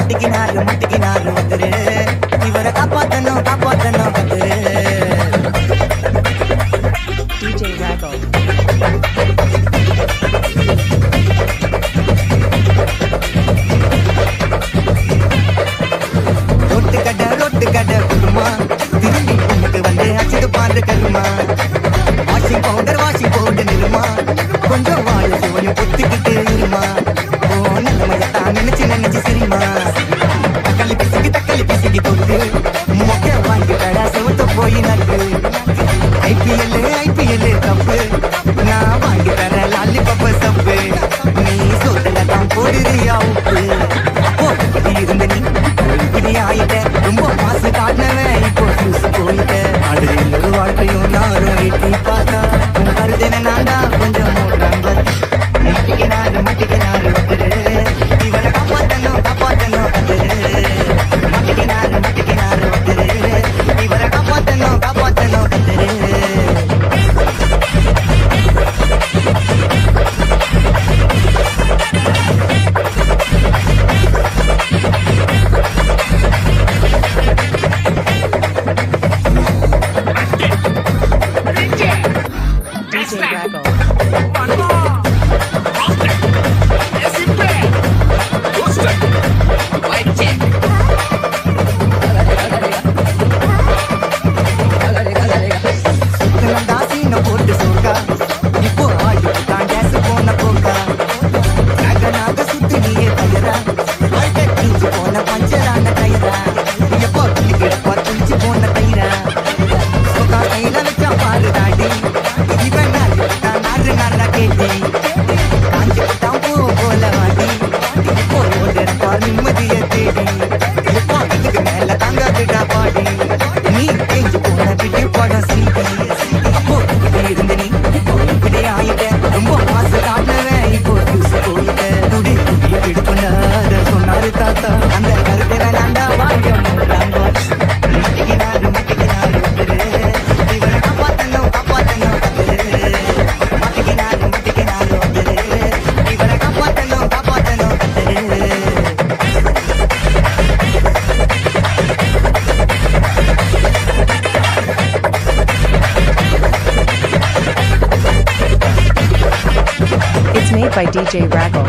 மாட்டிக்கினாரு ஒருத்தரு இவரை காப்பாத்தணும் கத்துரு DJ Raggo. ரொட்டு கடை குடுமா திரும்பி உனக்கு வந்து அச்சுக்கு பாரு கருமா வாஷிங் பவுடர் நிறுமா கொஞ்சம் வாழ சிவனையும் பொத்துக்கிட்டு இருமா ஓ நிலைமையத்தான் நினைச்சு சிரிமா தக்காளி பிசுகி தொட்டு மொக்க வாங்கி கடா செவத்த போய் நட்டு ஐபிஎல் கப்பு நான் வாங்கி தர லாலி பப்ப சப்பு நீ சொல்ல தான் போடுறியா உப்பு அப்போ இருந்த நீ இப்படி ஆயிட்ட ரொம்ப மாசு காட்டினவன் இப்போ போயிட்ட அடுத்த ஒரு வாழ்க்கையும் நாரும் எட்டி பார்த்தா கருதன நான்டா கொஞ்சம் மாட்டிக்கினாரு ஒருத்தரு இவரை காப்பாத்தணும் கத்துரு மாட்டிக்கினாரு ஒருத்தரு இவரை காப்பாத்தணும் கத்துரு DJ Raggo. போட்டு சோக்கா இப்போ ஆயுள் தான் கேஸ் போன போக்கா நகனாக சுத்தி நீயே தயரா வாழ்க்கை கிழிஞ்சு போன பஞ்சரான டயரா எப்போ கிடப்பா துணிச்சு போன தயிரா சோக்கா கையில வச்சா பாரு தாடி இவன் நாரு கேட்டி காஞ்சி தான் போல வாடி இப்போ ஓடுறப்பா நிம்மதியை தேடி இப்போ இதுக்கு மேல தாங்காதுடா பாடி நீ தேஞ்சு போன விட்டு படம் சீடி இருந்த நீ இப்படி ஆயிட்ட ரொம்ப மாசு காட்டினவன் இப்போ போயிட்ட துடி எடுப்பண்ணாத சொன்னாரு தாத்தா அந்த கருத்தை வேண்டாண்டா வாங்க மாட்டிக்கினாரு இவரை காப்பாத்தணும் கத்துரு மாட்டிக்கினாரு இவரை காப்பாத்தணும் கத்துரு It's made by DJ Raggo.